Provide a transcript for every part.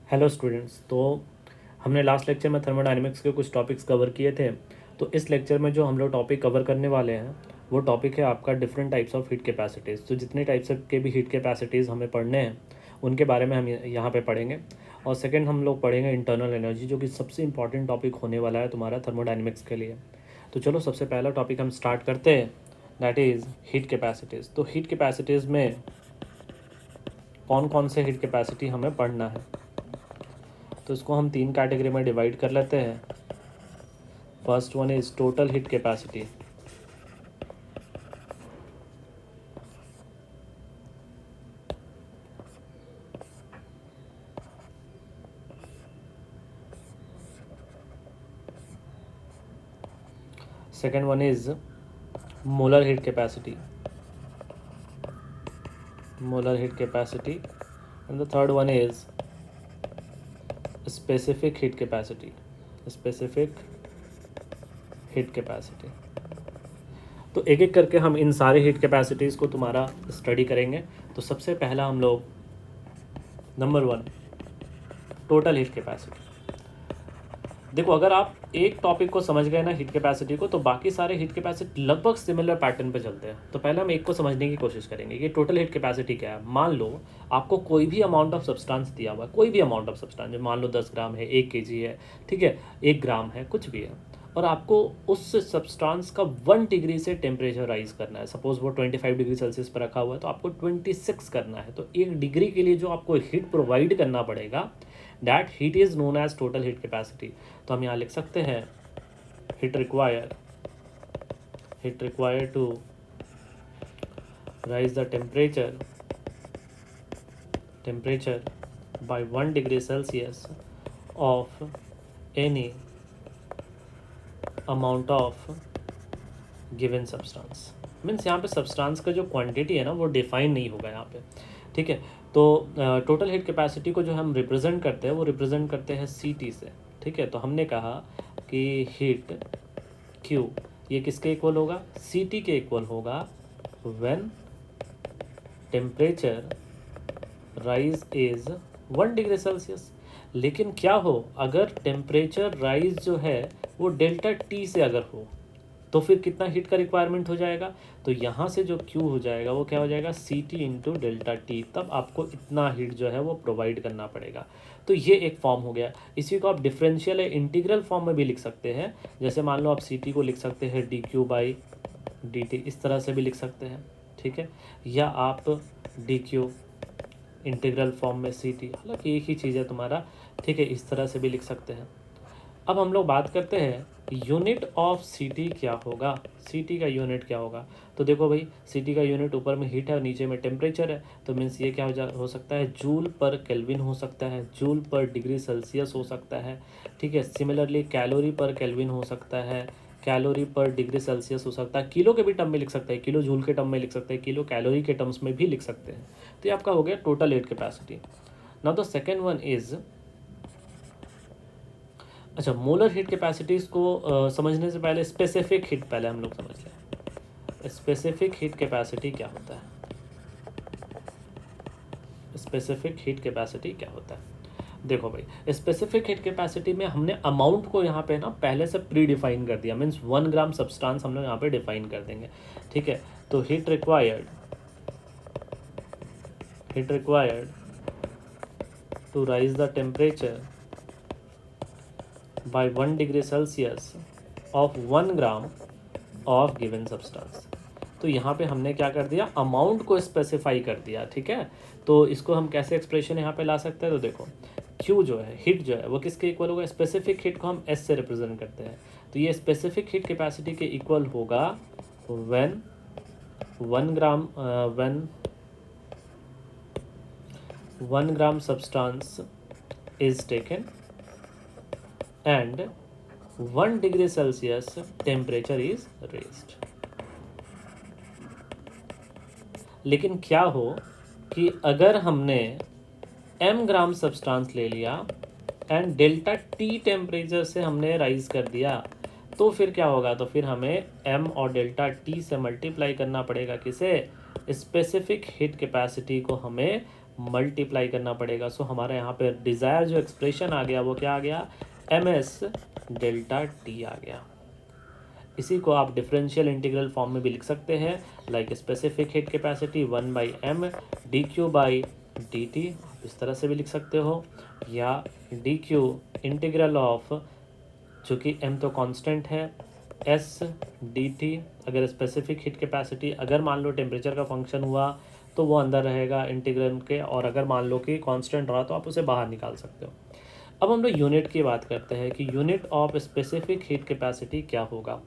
Hello students. तो हमने last lecture में थर्मोडायनेमिक्स के कुछ टॉपिक्स कवर किए थे। तो इस लेक्चर में जो हम लोग टॉपिक कवर करने वाले हैं वो टॉपिक है आपका different types of heat capacities. तो जितने टाइप्स के भी हीट कैपेसिटीज़ हमें पढ़ने हैं उनके बारे में हम यहाँ पे पढ़ेंगे। और सेकंड हम लोग पढ़ेंगे इंटरनल एनर्जी, जो कि सबसे इंपॉर्टेंट टॉपिक होने वाला है तुम्हारा थर्मोडायनेमिक्स के लिए। तो चलो सबसे पहला टॉपिक हम स्टार्ट करते हैं, दैट इज़ हीट कैपेसिटीज़। तो हीट कैपेसिटीज़ में कौन कौन से हीट कैपेसिटी हमें पढ़ना है, तो इसको हम तीन कैटेगरी में डिवाइड कर लेते हैं। First one is total heat capacity. Second one is molar heat capacity, molar heat capacity. And the third one is specific heat capacity, specific heat capacity. तो एक एक करके हम इन सारे हीट कैपेसिटीज़ को तुम्हारा स्टडी करेंगे। तो सबसे पहला हम लोग number one, total heat capacity. देखो, अगर आप एक टॉपिक को समझ गए ना हीट कैपेसिटी को, तो बाकी सारे हीट कैपेसिटी लगभग सिमिलर पैटर्न पे चलते हैं। तो पहले हम एक को समझने की कोशिश करेंगे कि टोटल हीट कैपेसिटी क्या है। मान लो आपको कोई भी अमाउंट ऑफ सब्सटेंस दिया हुआ है, कोई भी अमाउंट ऑफ सब्सटेंस, मान लो 10 ग्राम है, 1 kg है, ठीक है, 1 ग्राम है, कुछ भी है, और आपको उस सब्सटेंस का 1 डिग्री से टेम्परेचर राइज करना है। सपोज वो 25 डिग्री सेल्सियस पर रखा हुआ है, तो आपको 26 करना है। तो 1 डिग्री के लिए जो आपको हीट प्रोवाइड करना पड़ेगा, that heat is known as total heat capacity. तो हम यहाँ लिख सकते हैं heat require to raise the temperature by 1 degree Celsius of any amount of given substance। Means यहाँ पे सब्सटेंस का जो क्वांटिटी है ना वो डिफाइन नहीं होगा यहाँ पे, ठीक है। तो टोटल हीट कैपेसिटी को जो हम रिप्रेजेंट करते हैं वो रिप्रेजेंट करते हैं CT से, ठीक है। तो हमने कहा कि हीट Q ये किसके इक्वल होगा, CT के इक्वल होगा when temperature rise is 1 degree Celsius. लेकिन क्या हो, अगर टेम्परेचर राइज जो है वो डेल्टा टी से अगर हो, तो फिर कितना हीट का रिक्वायरमेंट हो जाएगा। तो यहाँ से जो Q हो जाएगा वो क्या हो जाएगा, CT इंटू डेल्टा टी। तब आपको इतना हीट जो है वो प्रोवाइड करना पड़ेगा। तो ये एक फॉर्म हो गया। इसी को आप डिफरेंशियल या इंटीग्रल फॉर्म में भी लिख सकते हैं। जैसे मान लो आप CT को लिख सकते हैं dQ/dt, इस तरह से भी लिख सकते हैं, ठीक है। या आप dQ इंटीग्रल फॉर्म में CT, हालांकि एक ही चीज़ है तुम्हारा, ठीक है, इस तरह से भी लिख सकते हैं। अब हम लोग बात करते हैं यूनिट ऑफ CT क्या होगा, CT का यूनिट क्या होगा। तो देखो भाई, CT का यूनिट ऊपर में हीट है और नीचे में टेम्परेचर है। तो मीन्स ये क्या हो सकता है, जूल पर केल्विन हो सकता है, जूल पर डिग्री सेल्सियस हो सकता है, ठीक है। सिमिलरली कैलोरी पर केल्विन हो सकता है, कैलोरी पर डिग्री सेल्सियस हो सकता है, किलो के भी टर्म में लिख सकते हैं, किलो जूल के टर्म में लिख सकते हैं, किलो कैलोरी के टर्म्स में भी लिख सकते हैं। तो ये आपका हो गया total heat capacity. Now the second one is, अच्छा, मोलर हीट कैपेसिटीज़ को समझने से पहले स्पेसिफिक हीट पहले हम लोग समझ लें। स्पेसिफिक हीट कैपेसिटी क्या होता है, स्पेसिफिक हीट कैपेसिटी क्या होता है। देखो भाई, स्पेसिफिक हीट कैपेसिटी में हमने अमाउंट को यहाँ पे ना पहले से प्री डिफाइन कर दिया। मीन्स 1 ग्राम सब्सटेंस हम लोग यहाँ पे डिफाइन कर देंगे, ठीक है। तो heat required to raise the temperature by 1 degree Celsius of 1 gram of given substance. तो यहाँ पे हमने क्या कर दिया, अमाउंट को स्पेसिफाई कर दिया, ठीक है। तो इसको हम कैसे एक्सप्रेशन यहाँ पे ला सकते हैं, तो देखो Q जो है, हीट जो है, वो किसके इक्वल होगा, स्पेसिफिक हीट को हम S से रिप्रेजेंट करते हैं। तो ये स्पेसिफिक हीट कैपेसिटी के इक्वल होगा when 1 gram substance is taken and 1 degree Celsius temperature is raised। लेकिन क्या हो कि अगर हमने m ग्राम सब्सटेंस ले लिया एंड डेल्टा टी टेम्परेचर से हमने राइज कर दिया, तो फिर क्या होगा, तो फिर हमें m और डेल्टा टी से मल्टीप्लाई करना पड़ेगा, किसे, स्पेसिफिक हीट कैपेसिटी को हमें मल्टीप्लाई करना पड़ेगा। सो हमारे यहाँ पे डिज़ायर जो एक्सप्रेशन आ गया वो क्या आ गया, ms डेल्टा टी आ गया। इसी को आप डिफरेंशियल इंटीग्रल फॉर्म में भी लिख सकते हैं, like specific heat capacity 1/m dq/dt, इस तरह से भी लिख सकते हो, या dq इंटीग्रल ऑफ, चूँकि m तो कांस्टेंट है, s dt, अगर स्पेसिफिक हीट कैपेसिटी अगर मान लो टेम्परेचर का फंक्शन हुआ तो वो अंदर रहेगा इंटीग्रल के, और अगर मान लो कि कांस्टेंट रहा तो आप उसे बाहर निकाल सकते हो। अब हम लोग यूनिट की बात करते हैं कि unit of specific heat capacity क्या होगा।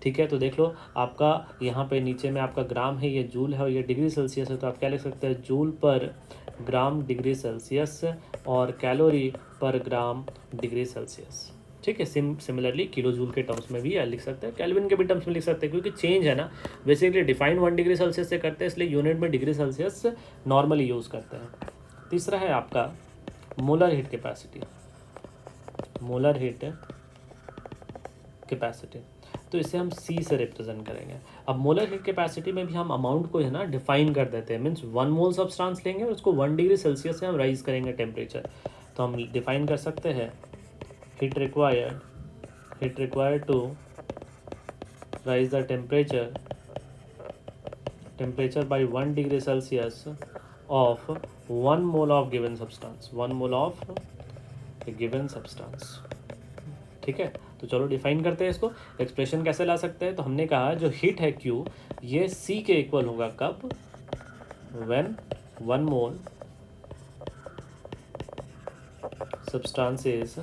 ठीक है, तो देख लो आपका यहाँ पे नीचे में आपका ग्राम है, ये जूल है और ये डिग्री सेल्सियस है, तो आप क्या लिख सकते हैं, जूल पर ग्राम डिग्री सेल्सियस और कैलोरी पर ग्राम डिग्री सेल्सियस। ठीक है, सिमिलरली किलो जूल के टर्म्स में भी लिख सकते हैं, केल्विन के भी टर्म्स में लिख सकते हैं, क्योंकि चेंज है ना, बेसिकली डिफाइन 1 डिग्री सेल्सियस से करते हैं, इसलिए यूनिट में डिग्री सेल्सियस नॉर्मली यूज़ करते हैं। तीसरा है आपका molar heat capacity, molar heat capacity, तो इसे हम C से रिप्रेजेंट करेंगे। अब मोलर हीट कैपेसिटी में भी हम अमाउंट को है ना डिफाइन कर देते हैं, मीन्स 1 मोल सब्सटेंस लेंगे और उसको 1 डिग्री सेल्सियस से हम राइज करेंगे टेम्परेचर, तो हम डिफाइन कर सकते हैं heat required to raise the temperature by 1 degree Celsius of 1 mole of given substance, 1 mole of given substance. ठीक है, तो चलो डिफाइन करते हैं इसको, एक्सप्रेशन कैसे ला सकते हैं। तो हमने कहा जो हीट है Q, ये C के इक्वल होगा कब, when 1 mole substance is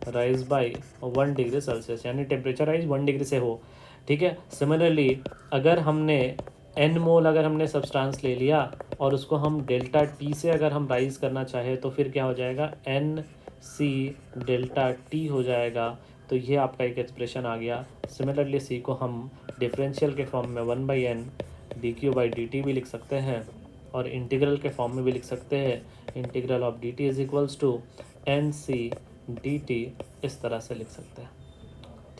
raise by 1 degree Celsius, यानी टेम्परेचर राइज 1 डिग्री से हो। ठीक है, सिमिलरली अगर हमने n मोल अगर हमने सब्सटेंस ले लिया और उसको हम डेल्टा T से अगर हम राइज करना चाहे तो फिर क्या हो जाएगा, NC डेल्टा T हो जाएगा। तो ये आपका एक एक्सप्रेशन आ गया। सिमिलरली C को हम डिफरेंशियल के फॉर्म में 1/n dq/dt भी लिख सकते हैं, और इंटीग्रल के फॉर्म में भी लिख सकते हैं, integral of dt is equals to NC dt, इस तरह से लिख सकते हैं।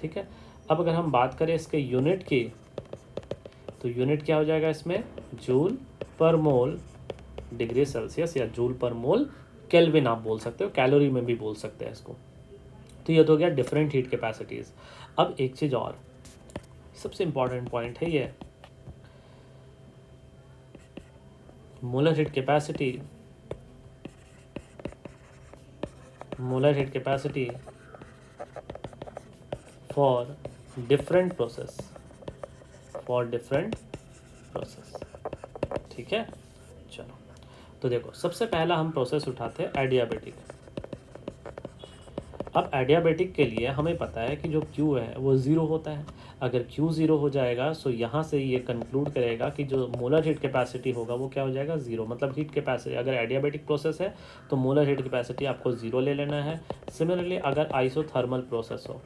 ठीक है, अब अगर हम बात करें इसके यूनिट की, तो यूनिट क्या हो जाएगा इसमें, जूल पर मोल डिग्री सेल्सियस, या जूल पर मोल केल्विन आप बोल सकते हो, कैलोरी में भी बोल सकते हैं इसको। तो ये तो हो गया डिफरेंट हीट कैपेसिटीज़। अब एक चीज़ और सबसे इंपॉर्टेंट पॉइंट है ये, molar heat capacity, molar heat capacity for different process, for different process. ठीक है, चलो तो देखो सबसे पहला हम प्रोसेस उठाते हैं एडियाबेटिक। अब एडियाबेटिक के लिए हमें पता है कि जो Q है वो ज़ीरो होता है। अगर Q ज़ीरो हो जाएगा तो यहाँ से ये कंक्लूड करेगा कि जो मोलर हीट कैपेसिटी होगा वो क्या हो जाएगा, ज़ीरो। मतलब हीट कैपेसिटी, अगर एडियाबेटिक प्रोसेस है तो मोलर हीट कैपेसिटी आपको ज़ीरो ले लेना है। सिमिलरली अगर आइसोथर्मल प्रोसेस हो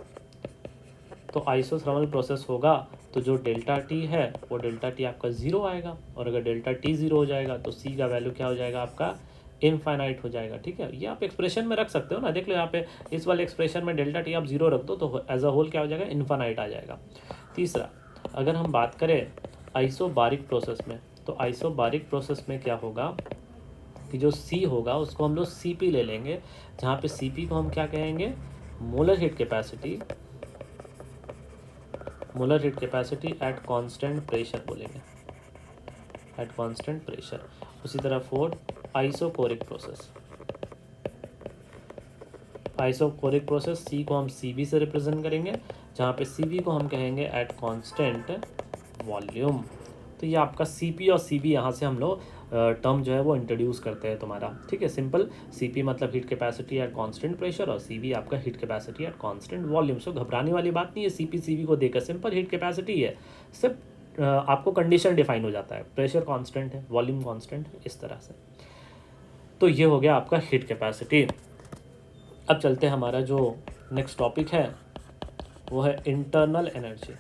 तो आइसोथर्मल प्रोसेस होगा तो जो डेल्टा T है वो डेल्टा T आपका ज़ीरो आएगा, और अगर डेल्टा T ज़ीरो हो जाएगा तो C का वैल्यू क्या हो जाएगा आपका, इनफाइनाइट हो जाएगा। ठीक है, ये आप एक्सप्रेशन में रख सकते हो ना, देख लो यहाँ पे इस वाले एक्सप्रेशन में डेल्टा T आप ज़ीरो रख दो तो एज अ होल क्या हो जाएगा, इनफाइनाइट आ जाएगा। तीसरा, अगर हम बात करें आइसोबारिक प्रोसेस में, तो आइसोबारिक प्रोसेस में क्या होगा कि जो C होगा उसको हम लोग Cp ले लेंगे, जहाँ पे Cp को हम क्या कहेंगे, molar heat capacity, molar heat capacity at constant pressure बोलेंगे, एट कांस्टेंट प्रेशर। उसी तरह fourth, isochoric process, isochoric process C को हम Cb से रिप्रेजेंट करेंगे, जहाँ पे Cb को हम कहेंगे एट कांस्टेंट वॉल्यूम। तो ये आपका Cp और Cb यहाँ से हम लोग टर्म जो है वो इंट्रोड्यूस करते हैं तुम्हारा। ठीक है, सिंपल, Cp मतलब heat capacity at constant pressure और Cb आपका heat capacity at constant volume. So घबराने वाली बात नहीं है, Cp Cv को देकर सिंपल हीट कैपेसिटी है, सिर्फ आपको कंडीशन डिफाइन हो जाता है, प्रेशर कांस्टेंट है, वॉल्यूम कांस्टेंट है, इस तरह से। तो ये हो गया आपका हीट कैपेसिटी। अब चलते हैं, हमारा जो नेक्स्ट टॉपिक है वो है इंटरनल एनर्जी।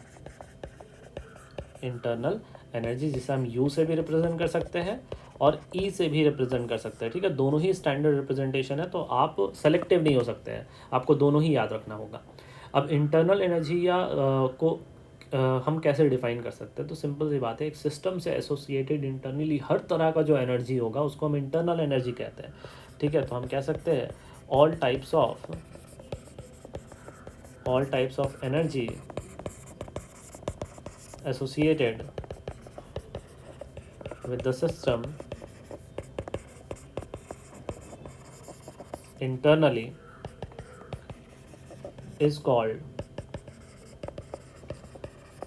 इंटरनल एनर्जी जिसे हम U से भी रिप्रेजेंट कर सकते हैं और E से भी रिप्रेजेंट कर सकते हैं। ठीक है, दोनों ही स्टैंडर्ड रिप्रेजेंटेशन है, तो आप सेलेक्टिव नहीं हो सकते हैं, आपको दोनों ही याद रखना होगा। अब इंटरनल एनर्जी या को हम कैसे डिफाइन कर सकते हैं? तो सिंपल सी बात है, एक सिस्टम से एसोसिएटेड इंटरनली हर तरह का जो एनर्जी होगा उसको हम इंटरनल एनर्जी कहते हैं। ठीक है, तो हम कह सकते हैं all types of energy associated with the system internally is called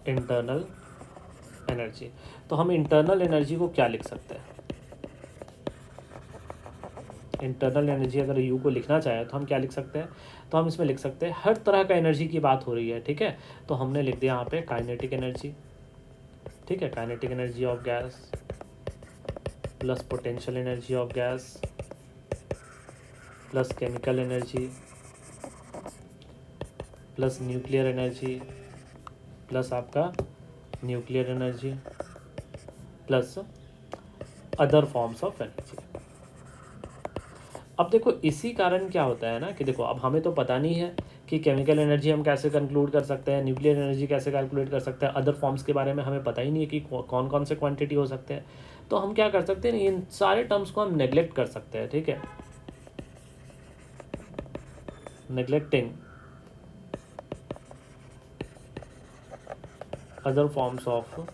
internal energy। तो हम इंटरनल एनर्जी को क्या लिख सकते हैं? इंटरनल एनर्जी अगर यू को लिखना चाहे तो हम क्या लिख सकते हैं? तो हम इसमें लिख सकते हैं हर तरह का एनर्जी की बात हो रही है। ठीक है, तो हमने लिख दिया यहाँ पे काइनेटिक एनर्जी। ठीक है, kinetic energy of gas plus potential energy of gas plus chemical energy plus nuclear energy plus आपका nuclear energy plus other forms of energy. अब देखो इसी कारण क्या होता है ना कि देखो अब हमें तो पता नहीं है कि केमिकल एनर्जी हम कैसे कंक्लूड कर सकते हैं, न्यूक्लियर एनर्जी कैसे कैलकुलेट कर सकते हैं, अदर फॉर्म्स के बारे में हमें पता ही नहीं है कि कौन कौन से क्वांटिटी हो सकते हैं। तो हम क्या कर सकते हैं, इन सारे टर्म्स को हम नेग्लेक्ट कर सकते हैं। ठीक है, neglecting other forms of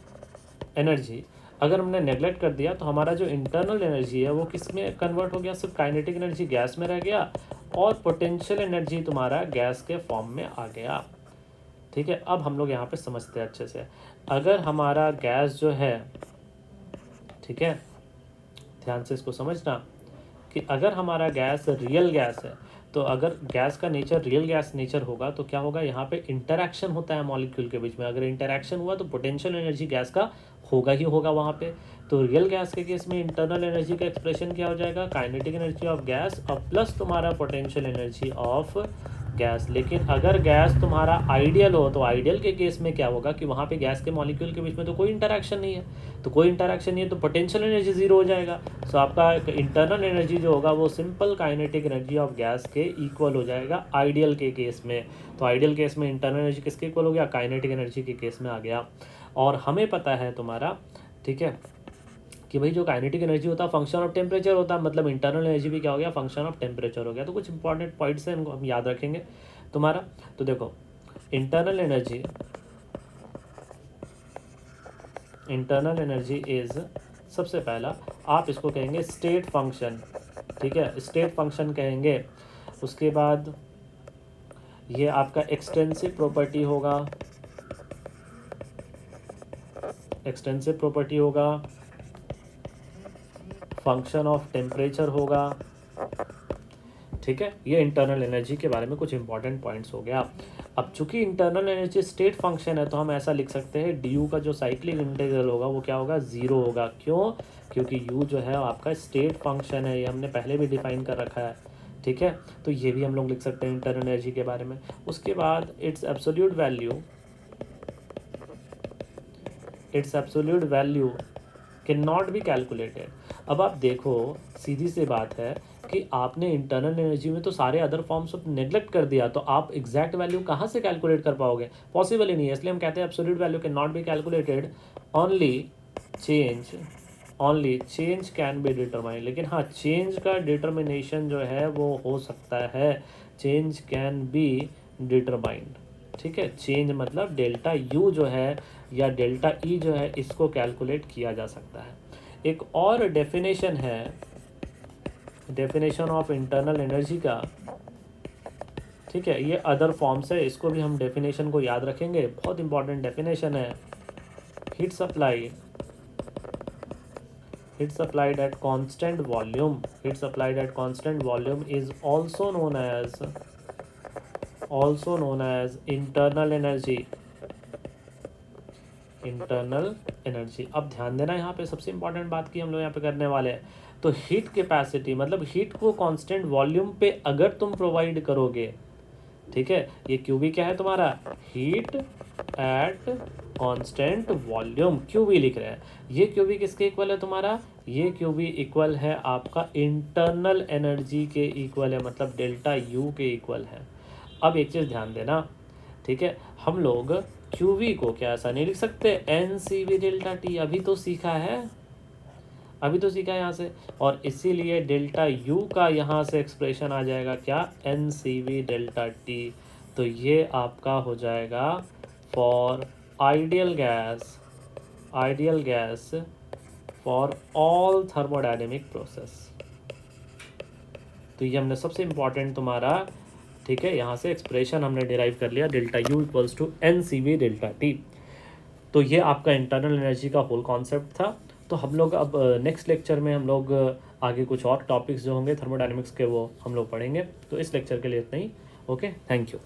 energy, अगर हमने नेग्लेक्ट कर दिया तो हमारा जो इंटरनल एनर्जी है वो किस में कन्वर्ट हो गया? सिर्फ काइनेटिक एनर्जी गैस में रह गया और पोटेंशियल एनर्जी तुम्हारा गैस के फॉर्म में आ गया। ठीक है, अब हम लोग यहाँ पे समझते हैं अच्छे से। अगर हमारा गैस जो है, ठीक है, ध्यान से इसको समझना कि अगर हमारा गैस रियल गैस है तो अगर गैस का नेचर रियल गैस नेचर होगा तो क्या होगा, यहाँ पे इंटरैक्शन होता है मॉलिक्यूल के बीच में। अगर इंटरैक्शन हुआ तो पोटेंशियल एनर्जी गैस का होगा ही होगा वहाँ पे। तो रियल गैस के केस में इंटरनल एनर्जी का एक्सप्रेशन क्या हो जाएगा? काइनेटिक एनर्जी ऑफ गैस और प्लस तुम्हारा पोटेंशियल एनर्जी ऑफ गैस। लेकिन अगर गैस तुम्हारा आइडियल हो तो आइडियल के केस में क्या होगा कि वहाँ पे गैस के मॉलिक्यूल के बीच में तो कोई इंटरैक्शन नहीं है। तो कोई इंटरैक्शन नहीं है तो पोटेंशियल एनर्जी जीरो हो जाएगा। सो आपका इंटरनल एनर्जी जो होगा वो simple kinetic energy of gas के इक्वल हो जाएगा आइडियल के केस में। तो आइडियल केस में इंटरनल एनर्जी किसके इक्वल हो गया? काइनेटिक एनर्जी के केस में आ गया। और हमें पता है तुम्हारा, ठीक है, कि भाई जो काइनेटिक एनर्जी होता है फंक्शन ऑफ टेम्परेचर होता है, मतलब इंटरनल एनर्जी भी क्या हो गया? फंक्शन ऑफ टेम्परेचर हो गया। तो कुछ इंपॉर्टेंट पॉइंट्स हैं, इनको हम याद रखेंगे तुम्हारा। तो देखो इंटरनल एनर्जी इज, सबसे पहला आप इसको कहेंगे स्टेट फंक्शन। ठीक है, स्टेट फंक्शन कहेंगे। उसके बाद ये आपका एक्सटेंसिव प्रॉपर्टी होगा, एक्सटेंसिव प्रॉपर्टी होगा, फंक्शन ऑफ टेम्परेचर होगा। ठीक है, ये इंटरनल एनर्जी के बारे में कुछ इंपॉर्टेंट पॉइंट्स हो गया। अब चूंकि इंटरनल एनर्जी स्टेट फंक्शन है तो हम ऐसा लिख सकते हैं डी यू का जो साइक्लिक इंटीग्रल होगा वो क्या होगा? जीरो होगा। क्यों? क्योंकि यू जो है आपका स्टेट फंक्शन है, ये हमने पहले भी डिफाइन कर रखा है। ठीक है, तो ये भी हम लोग लिख सकते हैं इंटरनल एनर्जी के बारे में। उसके बाद it's absolute value can not be calculated. अब आप देखो सीधी सी बात है कि आपने इंटरनल एनर्जी में तो सारे अदर फॉर्म्स ऑफ नेग्लेक्ट कर दिया, तो आप एग्जैक्ट वैल्यू कहाँ से कैलकुलेट कर पाओगे? पॉसिबल ही नहीं है। इसलिए हम कहते हैं absolute value can not be calculated, only change can be determine. लेकिन हाँ, चेंज का डिटर्मिनेशन जो है वो हो सकता है, चेंज कैन बी डिटरमाइंड। ठीक है, चेंज मतलब डेल्टा यू जो है या डेल्टा ई जो है इसको कैलकुलेट किया जा सकता है। एक और डेफिनेशन है, डेफिनेशन ऑफ इंटरनल एनर्जी का। ठीक है, ये अदर फॉर्म्स है, इसको भी हम डेफिनेशन को याद रखेंगे, बहुत इंपॉर्टेंट डेफिनेशन है। Heat supplied at constant volume is also known as internal energy. अब ध्यान देना, यहाँ पे सबसे इंपॉर्टेंट बात की हम लोग यहाँ पे करने वाले हैं। तो हीट कैपेसिटी मतलब हीट को कांस्टेंट वॉल्यूम पे अगर तुम प्रोवाइड करोगे, ठीक है, ये क्यूबी क्या है तुम्हारा? Heat at constant volume, QB लिख रहे हैं। ये क्यूबी किसके इक्वल है तुम्हारा? ये क्यूबी इक्वल है आपका इंटरनल एनर्जी के इक्वल है, मतलब डेल्टा यू के इक्वल है। अब एक चीज़ ध्यान देना, ठीक है, हम लोग क्यूवी को क्या ऐसा नहीं लिख सकते N C V delta T, अभी तो सीखा है यहाँ से, और इसीलिए डेल्टा यू का यहाँ से एक्सप्रेशन आ जाएगा क्या, N C V delta T. तो ये आपका हो जाएगा for ideal gas for all thermodynamic process. तो ये हमने सबसे इम्पॉर्टेंट तुम्हारा, ठीक है, यहाँ से एक्सप्रेशन हमने डिराइव कर लिया, delta U equals to N C V delta T. तो ये आपका इंटरनल एनर्जी का होल कॉन्सेप्ट था। तो हम लोग अब नेक्स्ट लेक्चर में हम लोग आगे कुछ और टॉपिक्स जो होंगे थर्मोडायनेमिक्स के वो हम लोग पढ़ेंगे। तो इस लेक्चर के लिए इतना ही। Okay, thank you.